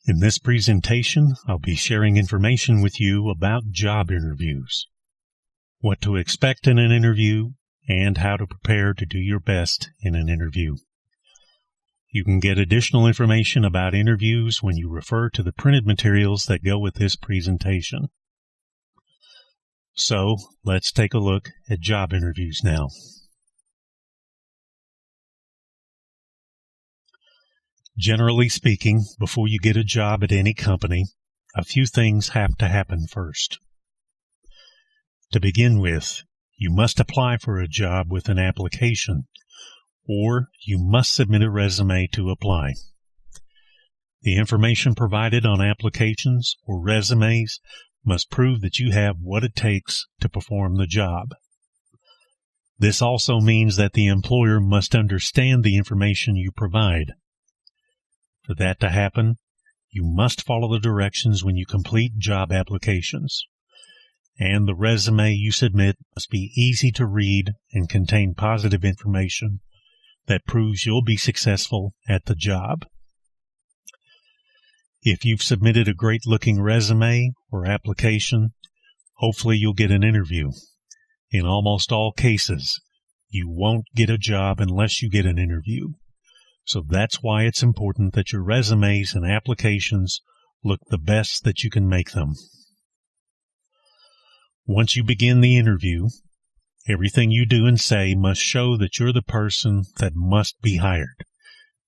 In this presentation, I'll be sharing information with you about job interviews, what to expect in an interview, and how to prepare to do your best in an interview. You can get additional information about interviews when you refer to the printed materials that go with this presentation. So, let's take a look at job interviews now. Generally speaking, before you get a job at any company, a few things have to happen first. To begin with, you must apply for a job with an application, or you must submit a resume to apply. The information provided on applications or resumes must prove that you have what it takes to perform the job. This also means that the employer must understand the information you provide. For that to happen, you must follow the directions when you complete job applications, and the resume you submit must be easy to read and contain positive information that proves you'll be successful at the job. If you've submitted a great-looking resume or application, hopefully you'll get an interview. In almost all cases, you won't get a job unless you get an interview. So that's why it's important that your resumes and applications look the best that you can make them. Once you begin the interview, everything you do and say must show that you're the person that must be hired.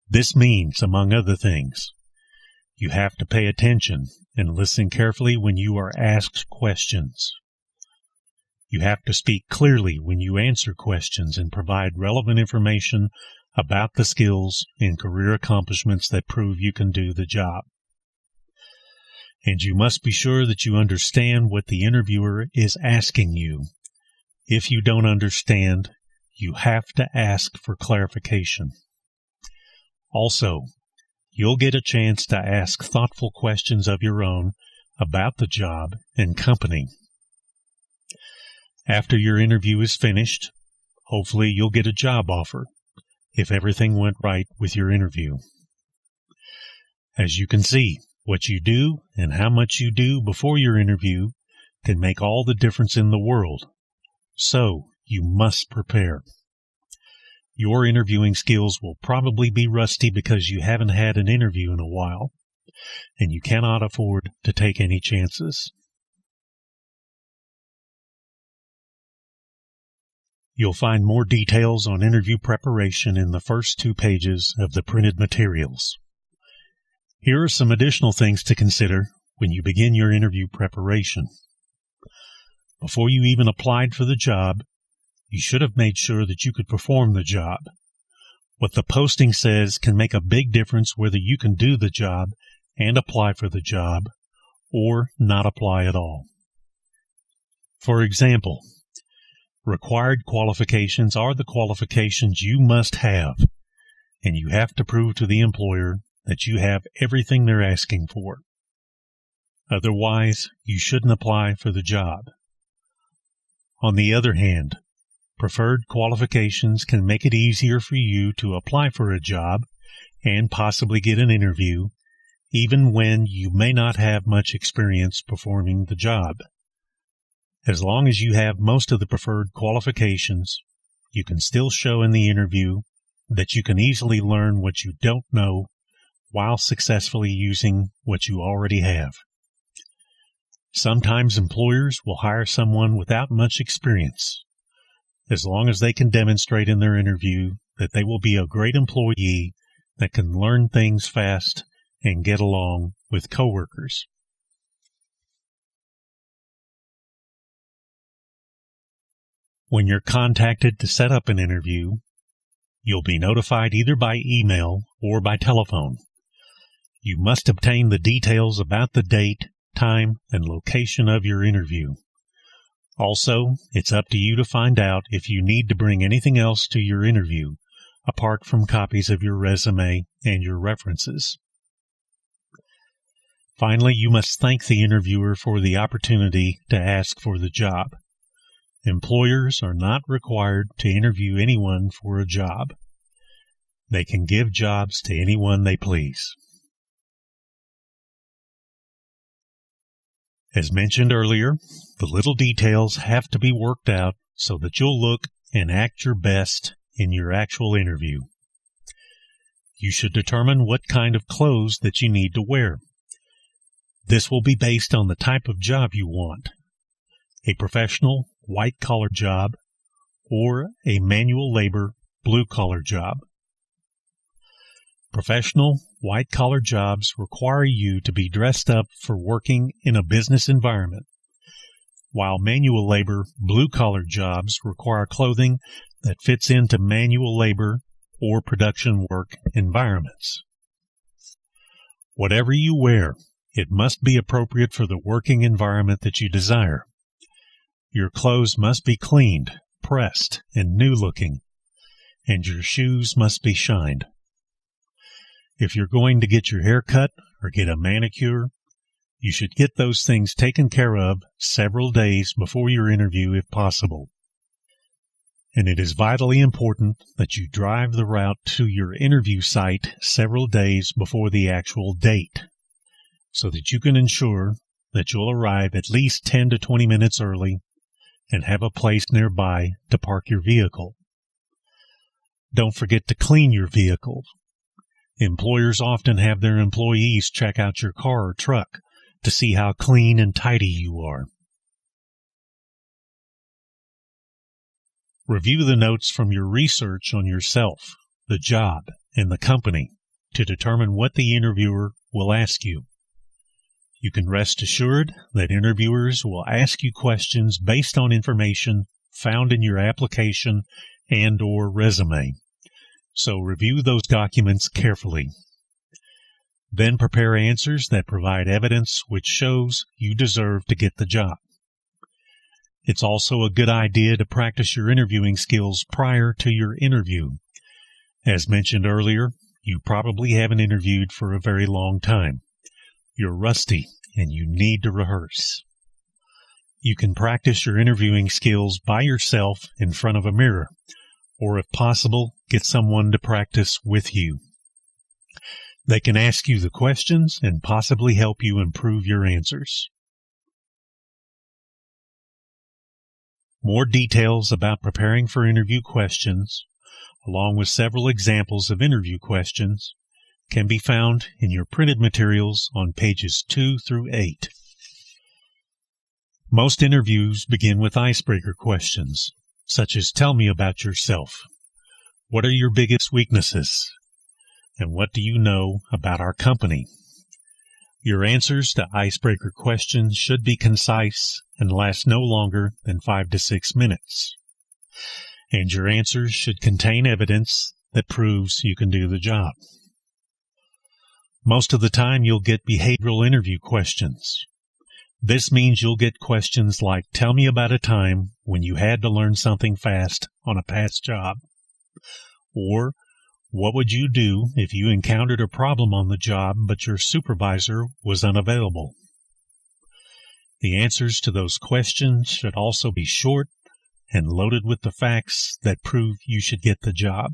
This means, among other things, you have to pay attention and listen carefully when you are asked questions. You have to speak clearly when you answer questions and provide relevant information about the skills and career accomplishments that prove you can do the job. And you must be sure that you understand what the interviewer is asking you. If you don't understand, you have to ask for clarification. Also, you'll get a chance to ask thoughtful questions of your own about the job and company. After your interview is finished, hopefully you'll get a job offer if everything went right with your interview. As you can see, what you do and how much you do before your interview can make all the difference in the world. So, you must prepare. Your interviewing skills will probably be rusty because you haven't had an interview in a while, and you cannot afford to take any chances. You'll find more details on interview preparation in the first 2 pages of the printed materials. Here are some additional things to consider when you begin your interview preparation. Before you even applied for the job, you should have made sure that you could perform the job. What the posting says can make a big difference whether you can do the job and apply for the job, or not apply at all. For example, required qualifications are the qualifications you must have, and you have to prove to the employer that you have everything they're asking for. Otherwise, you shouldn't apply for the job. On the other hand, preferred qualifications can make it easier for you to apply for a job and possibly get an interview, even when you may not have much experience performing the job. As long as you have most of the preferred qualifications, you can still show in the interview that you can easily learn what you don't know while successfully using what you already have. Sometimes employers will hire someone without much experience, as long as they can demonstrate in their interview that they will be a great employee that can learn things fast and get along with coworkers. When you're contacted to set up an interview, you'll be notified either by email or by telephone. You must obtain the details about the date, time, and location of your interview. Also, it's up to you to find out if you need to bring anything else to your interview, apart from copies of your resume and your references. Finally, you must thank the interviewer for the opportunity to ask for the job. Employers are not required to interview anyone for a job. They can give jobs to anyone they please. As mentioned earlier, the little details have to be worked out so that you'll look and act your best in your actual interview. You should determine what kind of clothes that you need to wear. This will be based on the type of job you want: a professional white-collar job or a manual labor blue-collar job. Professional white-collar jobs require you to be dressed up for working in a business environment, while manual labor blue-collar jobs require clothing that fits into manual labor or production work environments. Whatever you wear, it must be appropriate for the working environment that you desire. Your clothes must be cleaned, pressed, and new-looking, and your shoes must be shined. If you're going to get your hair cut or get a manicure, you should get those things taken care of several days before your interview if possible. And it is vitally important that you drive the route to your interview site several days before the actual date, so that you can ensure that you'll arrive at least 10 to 20 minutes early and have a place nearby to park your vehicle. Don't forget to clean your vehicle. Employers often have their employees check out your car or truck to see how clean and tidy you are. Review the notes from your research on yourself, the job, and the company to determine what the interviewer will ask you. You can rest assured that interviewers will ask you questions based on information found in your application and/or resume. So review those documents carefully. Then prepare answers that provide evidence which shows you deserve to get the job. It's also a good idea to practice your interviewing skills prior to your interview. As mentioned earlier, you probably haven't interviewed for a very long time. You're rusty and you need to rehearse. You can practice your interviewing skills by yourself in front of a mirror, or if possible, get someone to practice with you. They can ask you the questions and possibly help you improve your answers. More details about preparing for interview questions, along with several examples of interview questions, can be found in your printed materials on pages 2 through 8. Most interviews begin with icebreaker questions, such as "Tell me about yourself. What are your biggest weaknesses? And what do you know about our company?" Your answers to icebreaker questions should be concise and last no longer than 5 to 6 minutes. And your answers should contain evidence that proves you can do the job. Most of the time you'll get behavioral interview questions. This means you'll get questions like, "Tell me about a time when you had to learn something fast on a past job," or "What would you do if you encountered a problem on the job but your supervisor was unavailable?" The answers to those questions should also be short and loaded with the facts that prove you should get the job.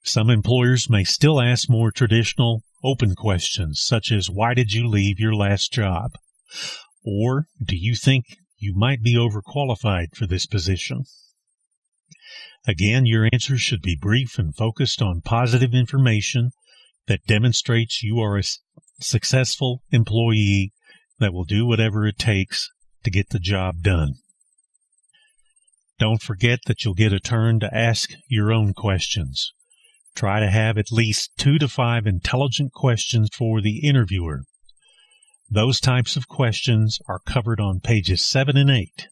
Some employers may still ask more traditional, open questions, such as, "Why did you leave your last job?" Or, "Do you think you might be overqualified for this position?" Again, your answers should be brief and focused on positive information that demonstrates you are a successful employee that will do whatever it takes to get the job done. Don't forget that you'll get a turn to ask your own questions. Try to have at least 2 to 5 intelligent questions for the interviewer. Those types of questions are covered on pages 7 and 8.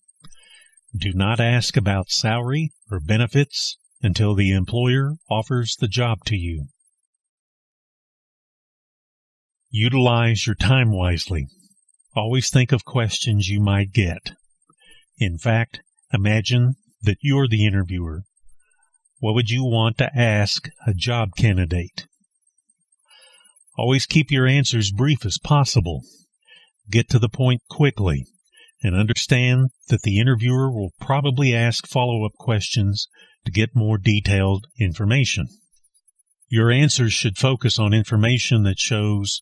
Do not ask about salary or benefits until the employer offers the job to you. Utilize your time wisely. Always think of questions you might get. In fact, imagine that you're the interviewer. What would you want to ask a job candidate? Always keep your answers brief as possible. Get to the point quickly, and understand that the interviewer will probably ask follow-up questions to get more detailed information. Your answers should focus on information that shows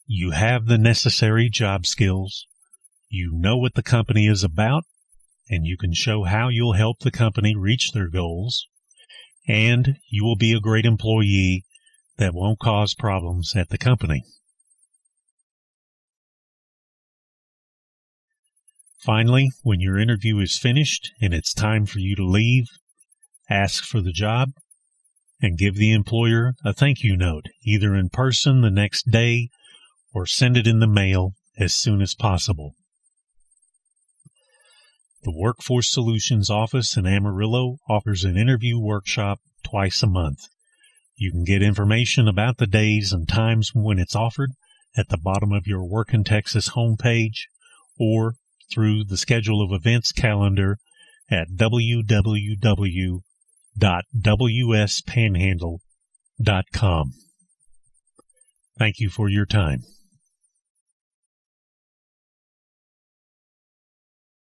you have the necessary job skills, you know what the company is about, and you can show how you'll help the company reach their goals, and you will be a great employee that won't cause problems at the company. Finally, when your interview is finished and it's time for you to leave, ask for the job and give the employer a thank you note, either in person the next day or send it in the mail as soon as possible. The Workforce Solutions office in Amarillo offers an interview workshop twice a month. You can get information about the days and times when it's offered at the bottom of your Work in Texas homepage or through the Schedule of Events calendar at www.wspanhandle.com. Thank you for your time.